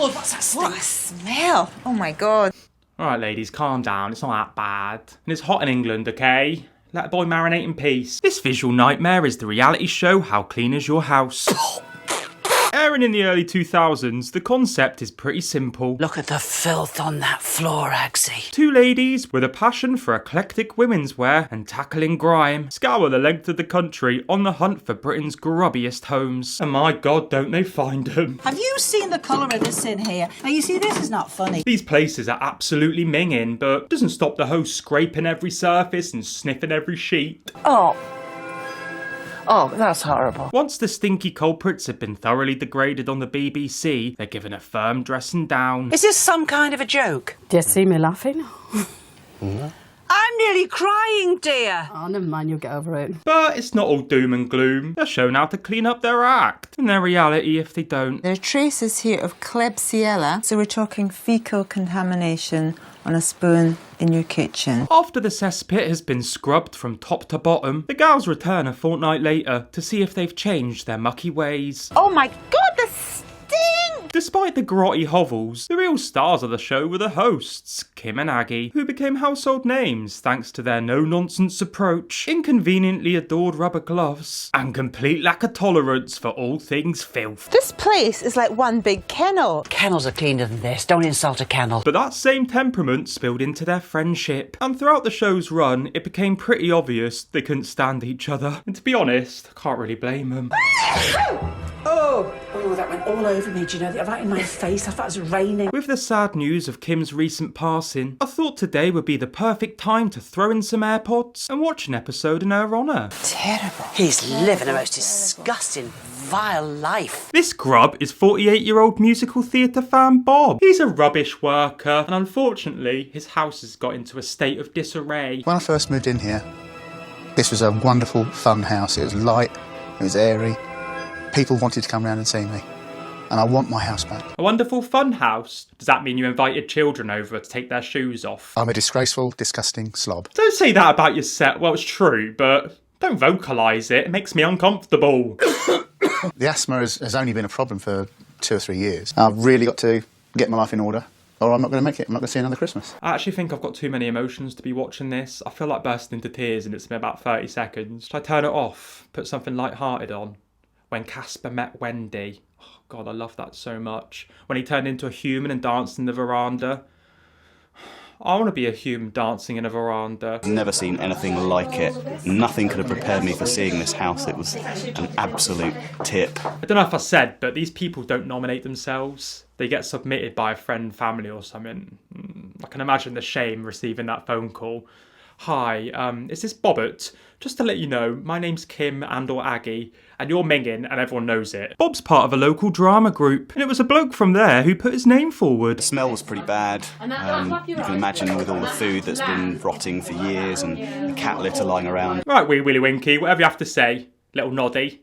Lord, what's that stink? What a smell. Oh my God. Alright ladies, calm down, it's not that bad. And it's hot in England, okay? Let a boy marinate in peace. This visual nightmare is the reality show How Clean Is Your House? Airing in the early 2000s, the concept is pretty simple. Look at the filth on that floor, Agsy. Two ladies with a passion for eclectic women's wear and tackling grime scour the length of the country on the hunt for Britain's grubbiest homes. And my God, don't they find them. Have you seen the colour of this in here? Now, you see, this is not funny. These places are absolutely minging, but doesn't stop the host scraping every surface and sniffing every sheet. Oh, that's horrible. Once the stinky culprits have been thoroughly degraded on the BBC, they're given a firm dressing down. Is this some kind of a joke? Do you see me laughing? I'm nearly crying, dear. Oh, never mind, you'll get over it. But it's not all doom and gloom. They're shown how to clean up their act and their reality if they don't. There are traces here of Klebsiella, so we're talking fecal contamination on a spoon in your kitchen. After the cesspit has been scrubbed from top to bottom, the gals return a fortnight later to see if they've changed their mucky ways. Oh my God, the stink! Despite the grotty hovels, the real stars of the show were the hosts, Kim and Aggie, who became household names thanks to their no-nonsense approach, inconveniently adored rubber gloves, and complete lack of tolerance for all things filth. This place is like one big kennel. Kennels are cleaner than this. Don't insult a kennel. But that same temperament spilled into their friendship, and throughout the show's run, it became pretty obvious they couldn't stand each other. And to be honest, I can't really blame them. Oh, that went all over me, do you know? Right in my face. I thought it was raining. With the sad news of Kim's recent passing, I thought today would be the perfect time to throw in some AirPods and watch an episode in her honour. Terrible. He's living a most disgusting, vile life. This grub is 48-year-old musical theatre fan Bob. He's a rubbish worker, and unfortunately, his house has got into a state of disarray. When I first moved in here, this was a wonderful, fun house. It was light, it was airy. People wanted to come round and see me, and I want my house back. A wonderful fun house? Does that mean you invited children over to take their shoes off? I'm a disgraceful, disgusting slob. Don't say that about yourself. Well, it's true, but don't vocalise it. It makes me uncomfortable. The asthma has only been a problem for 2 or 3 years. I've really got to get my life in order, or I'm not going to make it. I'm not going to see another Christmas. I actually think I've got too many emotions to be watching this. I feel like bursting into tears and it's been about 30 seconds. Should I turn it off? Put something light-hearted on? When Casper met Wendy. Oh God, I love that so much. When he turned into a human and danced in the veranda. I want to be a human dancing in a veranda. I've never seen anything like it. Nothing could have prepared me for seeing this house. It was an absolute tip. I don't know if I said, but these people don't nominate themselves. They get submitted by a friend, family or something. I can imagine the shame receiving that phone call. Hi, is this Bobbert? Just to let you know, my name's Kim and or Aggie, and you're minging and everyone knows it. Bob's part of a local drama group, and it was a bloke from there who put his name forward. The smell was pretty bad. You can imagine with all the food that's been rotting for years and the cat litter lying around. Right, wee willy winky, whatever you have to say. Little noddy.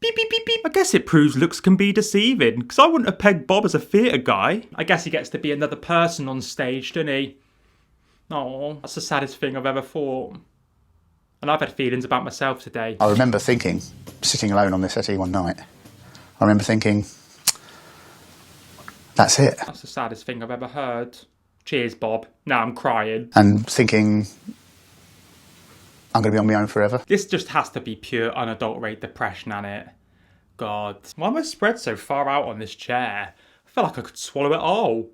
Beep, beep, beep, beep. I guess it proves looks can be deceiving, because I wouldn't have pegged Bob as a theatre guy. I guess he gets to be another person on stage, doesn't he? Oh, that's the saddest thing I've ever thought. And I've had feelings about myself today. I remember thinking, sitting alone on this settee one night, I remember thinking, that's it. That's the saddest thing I've ever heard. Cheers, Bob. Now I'm crying. And thinking, I'm going to be on my own forever. This just has to be pure unadulterated depression, ain't it? God. Why am I spread so far out on this chair? I feel like I could swallow it all.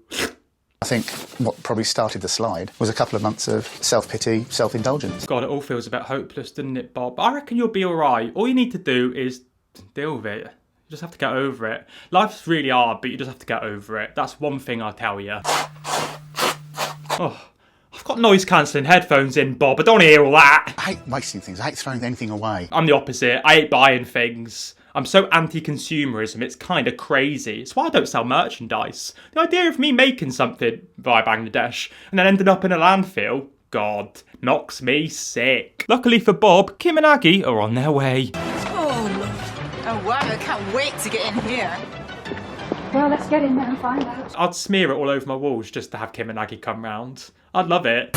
I think what probably started the slide was a couple of months of self-pity, self-indulgence. God, it all feels a bit hopeless, doesn't it, Bob? I reckon you'll be alright. All you need to do is deal with it. You just have to get over it. Life's really hard, but you just have to get over it. That's one thing I'll tell you. Oh, I've got noise-cancelling headphones in, Bob. I don't want to hear all that. I hate wasting things. I hate throwing anything away. I'm the opposite. I hate buying things. I'm so anti-consumerism, it's kind of crazy. It's why I don't sell merchandise. The idea of me making something via Bangladesh and then ending up in a landfill, God, knocks me sick. Luckily for Bob, Kim and Aggie are on their way. Oh, Lord. Oh, wow, I can't wait to get in here. Well, let's get in there and find out. I'd smear it all over my walls just to have Kim and Aggie come round. I'd love it.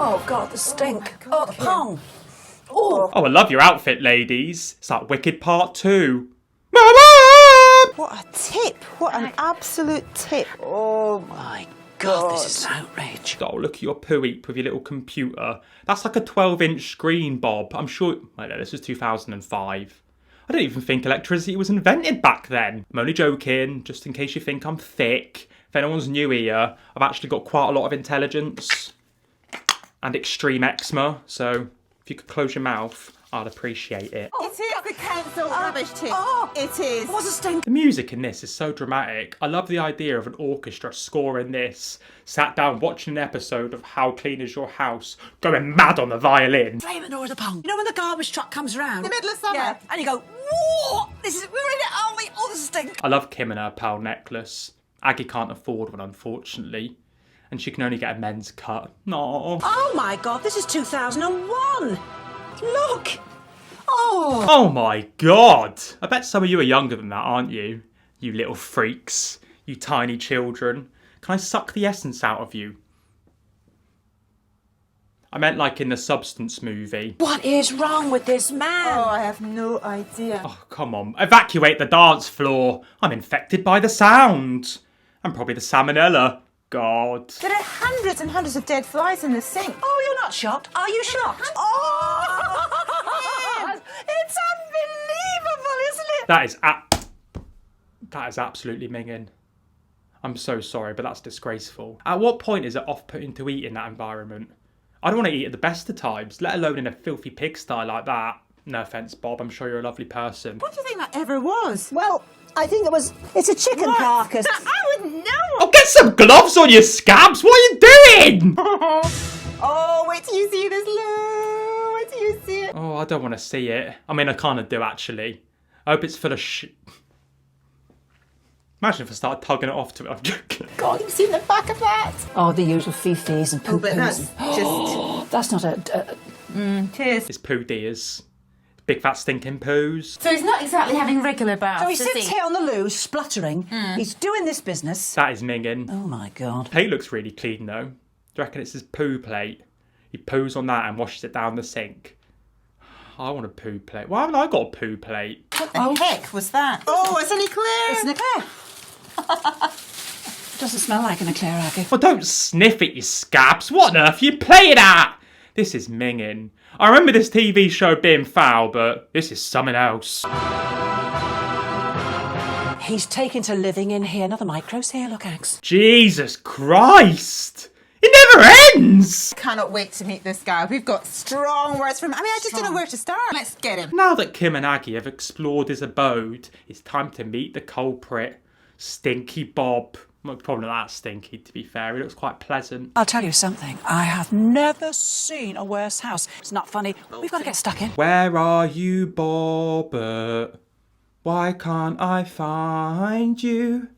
Oh, God, the stink. Oh, the pong. Oh, I love your outfit, ladies. It's like Wicked Part 2. Mama! what a tip. What an absolute tip. Oh my God. This is an outrage. Oh, look at your poo heap with your little computer. That's like a 12-inch screen, Bob. I'm sure... I know, this was 2005. I don't even think electricity was invented back then. I'm only joking, just in case you think I'm thick. If anyone's new here, I've actually got quite a lot of intelligence and extreme eczema, so if you could close your mouth, I'd appreciate it. It is the council rubbish tip. It is. What's a stink? The music in this is so dramatic. I love the idea of an orchestra scoring this. Sat down watching an episode of How Clean Is Your House, going mad on the violin. Flaming over the pond. You know when the garbage truck comes round? The middle of summer. Yeah. And you go, whoa! We're in it, aren't we? Oh, this stink. I love Kim and her pearl necklace. Aggie can't afford one, unfortunately. And she can only get a men's cut. No. Oh my God, this is 2001. Look. Oh my God. I bet some of you are younger than that, aren't you? You little freaks. You tiny children. Can I suck the essence out of you? I meant like in the Substance movie. What is wrong with this man? Oh, I have no idea. Oh, come on. Evacuate the dance floor. I'm infected by the sound. And probably the salmonella. God. There are hundreds and hundreds of dead flies in the sink. Oh, you're not shocked? Are you shocked? Oh! It's unbelievable, isn't it? That is absolutely minging. I'm so sorry, but that's disgraceful. At what point is it off-putting to eat in that environment? I don't want to eat at the best of times, let alone in a filthy pigsty like that. No offence, Bob, I'm sure you're a lovely person. What do you think that ever was? Well, I think it's a chicken carcass. I would know. Oh, get some gloves on your scabs! What are you doing? Oh, wait till you see this, Lou. Wait till you see it. Oh, I don't want to see it. I mean, I kind of do, actually. I hope it's full of shit. Imagine if I started tugging it off to it. I'm joking. God, you've seen the back of that. Oh, the usual fifis and poo But that's just... That's not a... Cheers. It's poo dears. Big fat stinking poos. So he's not exactly having regular baths, So he is sits here on the loo, spluttering. He's doing this business. That is minging. Oh, my God. Plate looks really clean, though. Do you reckon it's his poo plate? He poos on that and washes it down the sink. I want a poo plate. Why haven't I got a poo plate? What the heck was that? Oh, it's an eclair. It's an eclair. Doesn't smell like an eclair, Aggie. Well, don't sniff it, you scabs. What on earth are you playing at? This is minging. I remember this TV show being foul, but this is something else. He's taken to living in here. Another micro's here, look, Axe. Jesus Christ! It never ends! Cannot wait to meet this guy. We've got strong words from him. I mean, I just don't know where to start. Let's get him. Now that Kim and Aggie have explored his abode, it's time to meet the culprit. Stinky Bob. Well, probably not that stinky, to be fair. He looks quite pleasant. I'll tell you something. I have never seen a worse house. It's not funny. We've got to get stuck in. Where are you, Bobbert? Why can't I find you?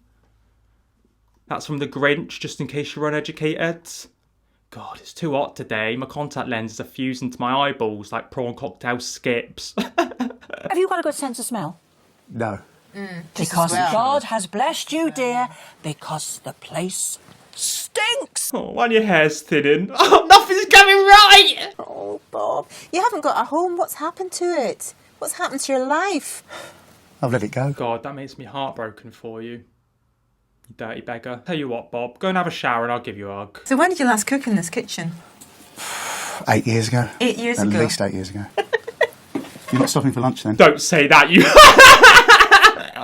That's from The Grinch, just in case you're uneducated. God, it's too hot today. My contact lenses are fusing to my eyeballs like prawn cocktail skips. Have you got a good sense of smell? No. Because well. God has blessed you, dear, because the place stinks. Oh, why are your hair's thinning? Oh, nothing's going right! Oh, Bob. You haven't got a home. What's happened to it? What's happened to your life? I've let it go. God, that makes me heartbroken for you. You dirty beggar. Tell you what, Bob, go and have a shower and I'll give you a hug. So when did you last cook in this kitchen? 8 years ago. 8 years At ago? least 8 years ago. You're not stopping for lunch then? Don't say that, you...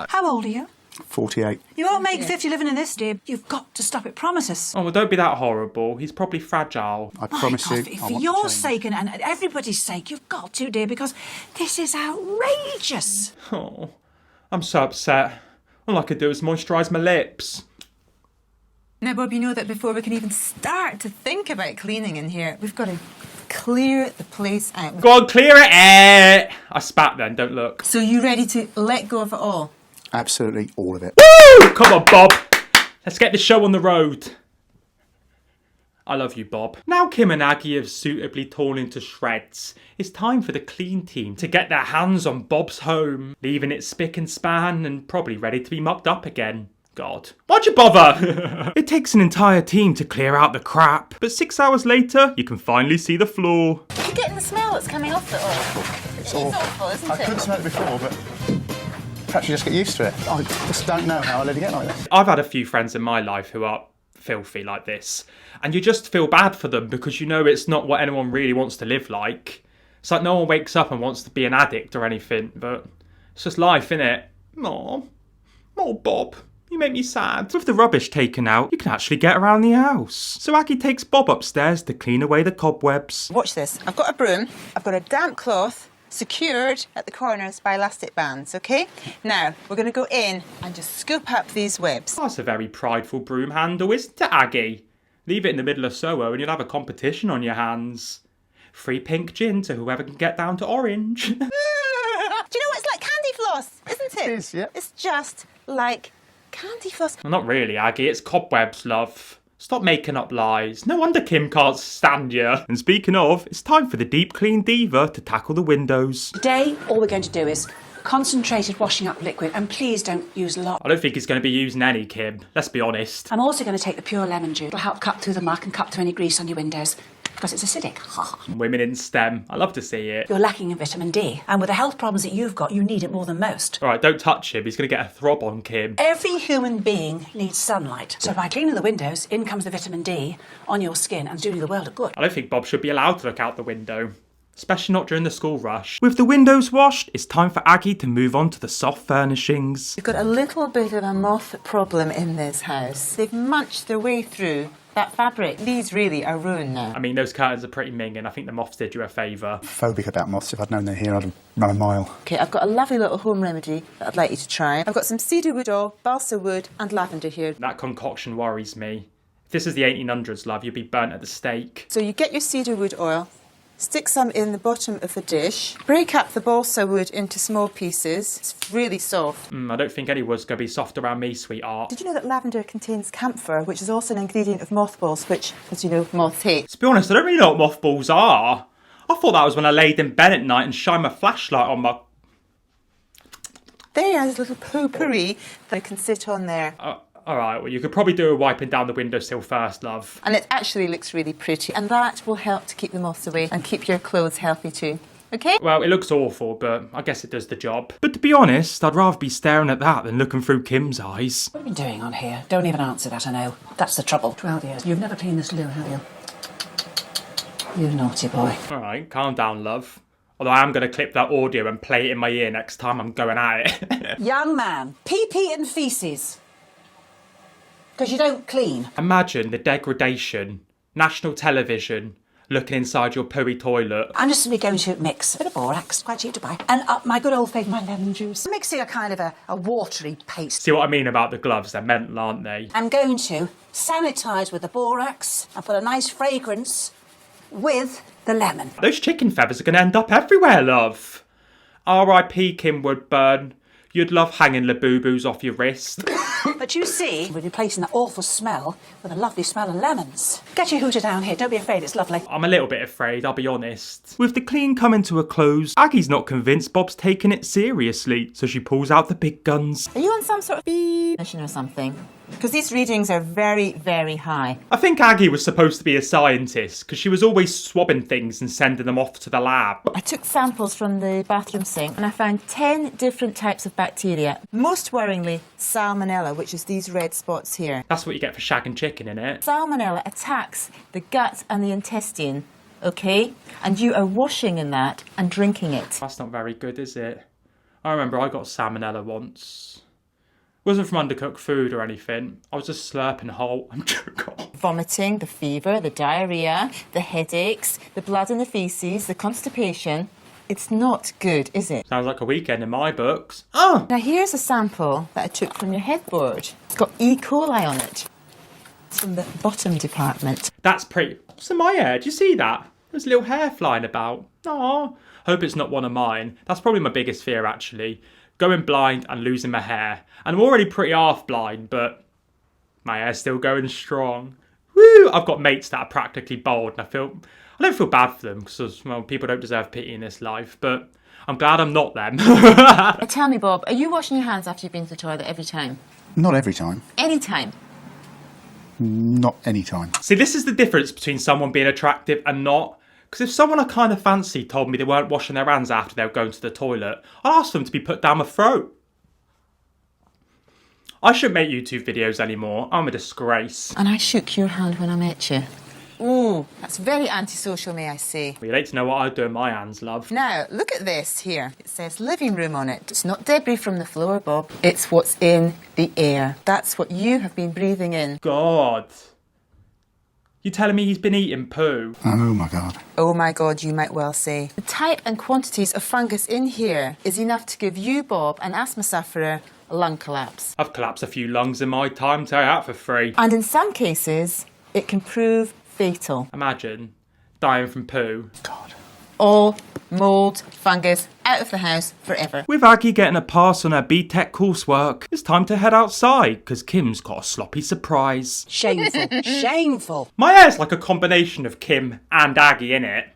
How old are you? 48. You won't make 50 living in this, dear. You've got to stop it, promise us. Oh, well, don't be that horrible. He's probably fragile. I promise you. For your sake and everybody's sake, you've got to, dear, because this is outrageous. Oh, I'm so upset. All I could do is moisturise my lips. Now, Bob, you know that before we can even start to think about cleaning in here, we've got to clear the place out. Go on, clear it! I spat then, don't look. So you ready to let go of it all? Absolutely all of it. Woo! Come on, Bob. Let's get the show on the road. I love you, Bob. Now Kim and Aggie have suitably torn into shreds, it's time for the clean team to get their hands on Bob's home, leaving it spick and span and probably ready to be mucked up again. God. Why'd you bother? It takes an entire team to clear out the crap, but 6 hours later, you can finally see the floor. You're getting the smell that's coming off it all. It's awful, isn't I couldn't smell it before, but Perhaps you just get used to it. I just don't know how I let it get like this. I've had a few friends in my life who are filthy like this, and you just feel bad for them because you know it's not what anyone really wants to live like. It's like no one wakes up and wants to be an addict or anything, but it's just life, innit? Aw. Oh, Bob, you make me sad. With the rubbish taken out, you can actually get around the house. So Aggie takes Bob upstairs to clean away the cobwebs. Watch this. I've got a broom. I've got a damp cloth secured at the corners by elastic bands, OK? Now, we're going to go in and just scoop up these webs. That's a very prideful broom handle, isn't it, Aggie? Leave it in the middle of Soho and you'll have a competition on your hands. Free pink gin to whoever can get down to orange. Do you know what? It's like candy floss, isn't it? It is, yeah. It's just like candy floss. Well, not really, Aggie. It's cobwebs, love. Stop making up lies. No wonder Kim can't stand you. And speaking of, it's time for the deep clean diva to tackle the windows. Today, all we're going to do is concentrated washing up liquid, and please don't use a lot. I don't think he's going to be using any, Kim. Let's be honest. I'm also going to take the pure lemon juice. It'll help cut through the muck and cut through any grease on your windows, because it's acidic. Women in STEM. I love to see it. You're lacking in vitamin D, and with the health problems that you've got, you need it more than most. All right, don't touch him. He's going to get a throb on Kim. Every human being needs sunlight. So by cleaning the windows, in comes the vitamin D on your skin and it's doing the world of good. I don't think Bob should be allowed to look out the window. Especially not during the school rush. With the windows washed, it's time for Aggie to move on to the soft furnishings. We've got a little bit of a moth problem in this house. They've munched their way through that fabric. These really are ruined now. I mean, those curtains are pretty minging. I think the moths did you a favour. Phobic about moths. If I'd known they're here, I'd have run a mile. OK, I've got a lovely little home remedy that I'd like you to try. I've got some cedarwood oil, balsa wood and lavender here. That concoction worries me. If this is the 1800s, love, you'd be burnt at the stake. So you get your cedarwood oil, stick some in the bottom of the dish, break up the balsa wood into small pieces. It's really soft. I don't think any wood's going to be soft around me, sweetheart. Did you know that lavender contains camphor, which is also an ingredient of mothballs, which, as you know, moths hate? To be honest, I don't really know what mothballs are. I thought that was when I laid in bed at night and shined my flashlight on my... There's a little potpourri that can sit on there. All right, well, you could probably do a wiping down the windowsill first, love. And it actually looks really pretty. And that will help to keep the moths away and keep your clothes healthy too. OK? Well, it looks awful, but I guess it does the job. But to be honest, I'd rather be staring at that than looking through Kim's eyes. What have you been doing on here? Don't even answer that, I know. That's the trouble. 12 years. You've never cleaned this loo, have you? You naughty boy. All right, calm down, love. Although I am going to clip that audio and play it in my ear next time I'm going at it. Young man, pee-pee and faeces. Because you don't clean. Imagine the degradation. National television, looking inside your pooey toilet. I'm just simply going to mix a bit of borax, quite cheap to buy, and up my good old favourite, my lemon juice. Mixing a kind of a watery paste. See what I mean about the gloves? They're mental, aren't they? I'm going to sanitise with the borax and put a nice fragrance with the lemon. Those chicken feathers are going to end up everywhere, love. R.I.P. Kim Woodburn. You'd love hanging Labubu's off your wrist. But you see, we're replacing that awful smell with a lovely smell of lemons. Get your hooter down here. Don't be afraid, it's lovely. I'm a little bit afraid, I'll be honest. With the clean coming to a close, Aggie's not convinced Bob's taking it seriously, so she pulls out the big guns. Are you on some sort of mission or something? Because these readings are very, very high. I think Aggie was supposed to be a scientist, because she was always swabbing things and sending them off to the lab. I took samples from the bathroom sink and I found 10 different types of bacteria. Most worryingly, salmonella, which is these red spots here. That's what you get for shagging chicken, innit? Salmonella attacks the gut and the intestine, okay? And you are washing in that and drinking it. That's not very good, is it? I remember I got salmonella once. It wasn't from undercooked food or anything. I was just slurping whole. Vomiting, the fever, the diarrhea, the headaches, the blood and the faeces, the constipation. It's not good, is it? Sounds like a weekend in my books. Oh! Now here's a sample that I took from your headboard. It's got E. coli on it. It's from the bottom department. That's pretty... What's in my hair? Do you see that? There's a little hair flying about. Aw. Hope it's not one of mine. That's probably my biggest fear, actually. Going blind and losing my hair. And I'm already pretty half blind, but my hair's still going strong. Woo! I've got mates that are practically bald, and I don't feel bad for them, because, well, people don't deserve pity in this life, but I'm glad I'm not them. Tell me, Bob, are you washing your hands after you've been to the toilet every time? Not every time. Any time? Not any time. See, this is the difference between someone being attractive and not. Because if someone I kind of fancy told me they weren't washing their hands after they were going to the toilet, I'd ask them to be put down my throat. I shouldn't make YouTube videos anymore. I'm a disgrace. And I shook your hand when I met you. Ooh, that's very antisocial, may I say. Well, you'd like to know what I do in my hands, love. Now, look at this here. It says living room on it. It's not debris from the floor, Bob. It's what's in the air. That's what you have been breathing in. God. You telling me he's been eating poo? Oh my God. Oh my God, you might well say. The type and quantities of fungus in here is enough to give you, Bob, an asthma sufferer, a lung collapse. I've collapsed a few lungs in my time, tell you that for free. And in some cases, it can prove fatal. Imagine dying from poo. God. All mould, fungus, out of the house forever. With Aggie getting a pass on her BTEC coursework, it's time to head outside, because Kim's got a sloppy surprise. Shameful. Shameful. My hair's like a combination of Kim and Aggie, innit?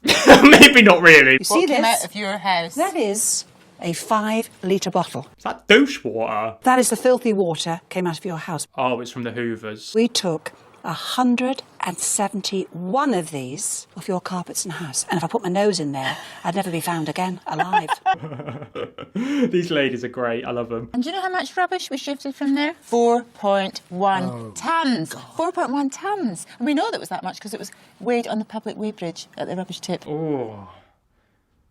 Maybe not really. You see What came out this? of your house? That is a 5-litre bottle. Is that douche water? That is the filthy water came out of your house. Oh, it's from the Hoovers. We took 171 of these off your carpets and house. And if I put my nose in there, I'd never be found again alive. These ladies are great, I love them. And do you know how much rubbish we shifted from there? 4.1 tons. 4.1 tons. And we know that was that much because it was weighed on the public weighbridge at the rubbish tip. Oh.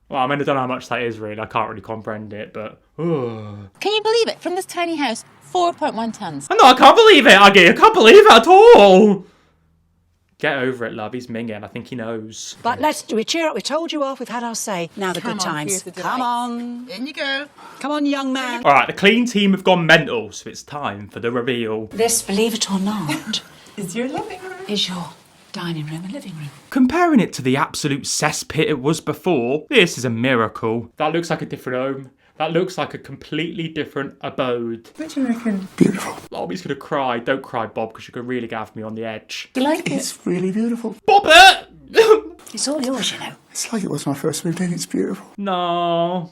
Well, I mean, I don't know how much that is really. I can't really comprehend it, but... Oh. Can you believe it? From this tiny house, 4.1 tons. No, I can't believe it, Aggie. I can't believe it at all. Get over it, love. He's minging. I think he knows. But we cheer up. We told you off. We've had our say. Now the Come good on, times. here's the Come delights. on. In you go. Come on, young man. All right, the clean team have gone mental, so it's time for the reveal. This, believe it or not, Is your living room? is your dining room and living room. Comparing it to the absolute cesspit it was before, this is a miracle. That looks like a different home. That looks like a completely different abode. What do you reckon? Beautiful. Oh, he's gonna cry. Don't cry, Bob, because you could really have me on the edge. You like it? It's really beautiful. Bobbert! It's all yours, you know. It's like it was when I first moved in. It's beautiful. No.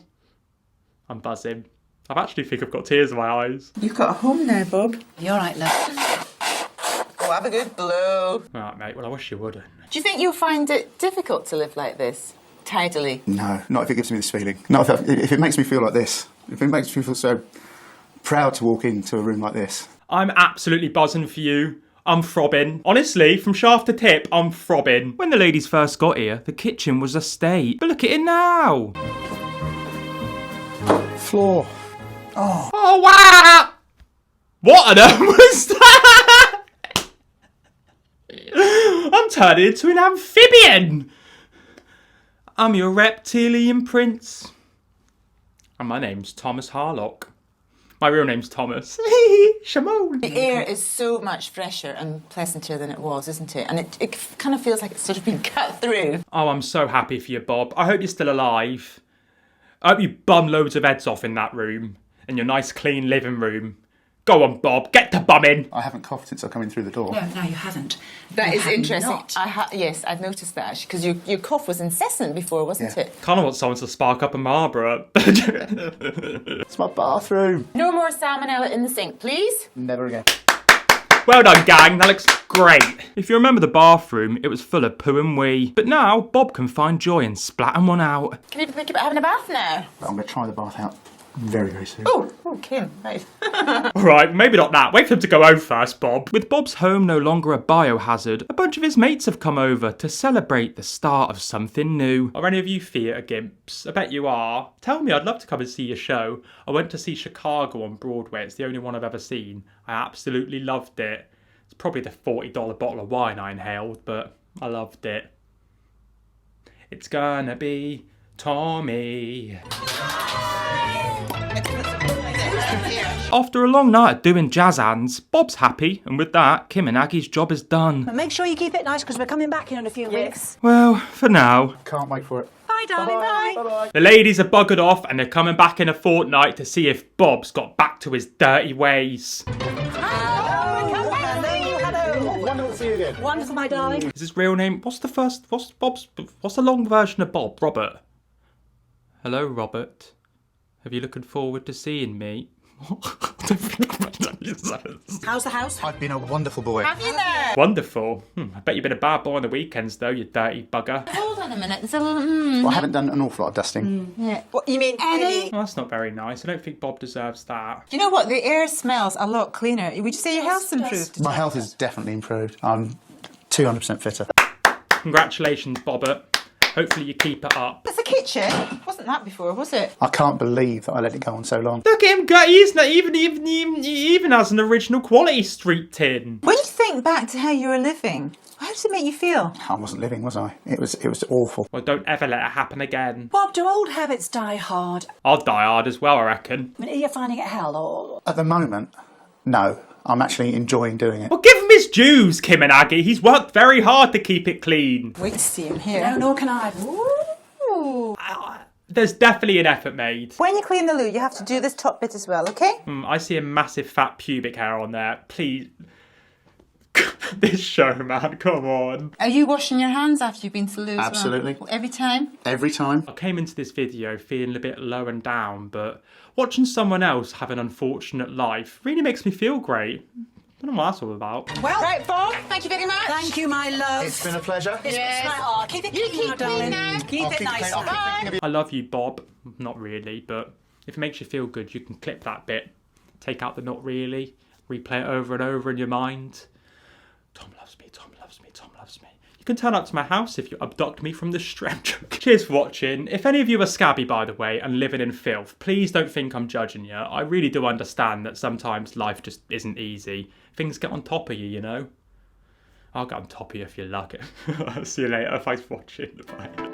I'm buzzing. I actually think I've got tears in my eyes. You've got a home now, Bob. You're right, love. Oh, have a good blow. All right, mate. Well, I wish you wouldn't. Do you think you'll find it difficult to live like this? Tidily? No, not if it gives me this feeling. Not if it makes me feel like this. If it makes me feel so proud to walk into a room like this. I'm absolutely buzzing for you. I'm throbbing. Honestly, from shaft to tip, I'm throbbing. When the ladies first got here, the kitchen was a state. But look at it now. Floor. Oh, wow! What on earth was that? I'm turning into an amphibian. I'm your reptilian prince. And my name's Thomas Harlock. My real name's Thomas. Shimon. The air is so much fresher and pleasanter than it was, isn't it? And it kind of feels like it's sort of been cut through. Oh, I'm so happy for you, Bob. I hope you're still alive. I hope you bum loads of heads off in that room. In your nice clean living room. Go on, Bob. Get to bumming. I haven't coughed since I come in through the door. No, you haven't. That You is have interesting. not. Yes, I've noticed that actually, because your cough was incessant before, wasn't Yeah. it? Kind of want someone to spark up a Marlboro. It's my bathroom. No more salmonella in the sink, please. Never again. Well done, gang. That looks great. If you remember the bathroom, it was full of poo and wee. But now, Bob can find joy in splatting one out. Can you even think about having a bath now? I'm going to try the bath out very, very soon. Oh, Kim, right. All right, maybe not that. Wait for him to go home first, Bob. With Bob's home no longer a biohazard, a bunch of his mates have come over to celebrate the start of something new. Are any of you theatre gimps? I bet you are. Tell me, I'd love to come and see your show. I went to see Chicago on Broadway. It's the only one I've ever seen. I absolutely loved it. It's probably the $40 bottle of wine I inhaled, but I loved it. It's gonna be Tommy. After a long night of doing jazz hands, Bob's happy, and with that, Kim and Aggie's job is done. But make sure you keep it nice because we're coming back in a few weeks. Well, for now. Can't wait for it. Bye, darling. Bye. Bye-bye. The ladies are buggered off and they're coming back in a fortnight to see if Bob's got back to his dirty ways. Wonderful to see you again. Wonderful, my darling. Is his real name? What's the long version of Bob? Robert. Hello, Robert. Have you looking forward to seeing me? How's the house? I've been a wonderful boy. Have you there? Wonderful. I bet you've been a bad boy on the weekends though, you dirty bugger. Hold hold on a minute. There's a little. Well, I haven't done an awful lot of dusting. Yeah. What, you mean any? Well, that's not very nice. I don't think Bob deserves that. Do you know what? The air smells a lot cleaner. Would you say your health's improved? My health has definitely improved. I'm 200% fitter. Congratulations, Bobbert. Hopefully you keep it up. It's a kitchen. Wasn't that before, was it? I can't believe that I let it go on so long. Look at him go. He's not even has an original quality street tin. When you think back to how you were living, how does it make you feel? I wasn't living, was I? It was awful. Well, don't ever let it happen again. Bob, do old habits die hard? I'll die hard as well, I reckon. I mean, are you finding it hell or...? At the moment, no. I'm actually enjoying doing it. Well, give him his dues, Kim and Aggie. He's worked very hard to keep it clean. Wait to see him here. No, nor can I. Ooh. There's definitely an effort made. When you clean the loo, you have to do this top bit as well, okay? I see a massive fat pubic hair on there. Please. This show, man, come on. Are you washing your hands after you've been to the loo as well? Absolutely. Every time? Every time. I came into this video feeling a bit low and down, but watching someone else have an unfortunate life really makes me feel great. I don't know what that's all about. Well, Right, Bob, thank you very much. thank you, my love. It's been a pleasure. Yes. It's hard. Keep it You clean, keep my darling. clean now. Keep I'll it keep nice. I'll keep thinking of you. I love you, Bob. Not really, but if it makes you feel good, you can clip that bit, take out the not really, replay it over and over in your mind. Tom loves me, Tom loves me, Tom loves me. You can turn up to my house if you abduct me from the street. Cheers for watching. If any of you are scabby, by the way, and living in filth, please don't think I'm judging you. I really do understand that sometimes life just isn't easy. Things get on top of you, you know? I'll get on top of you if you like it. See you later. Thanks for watching. Bye.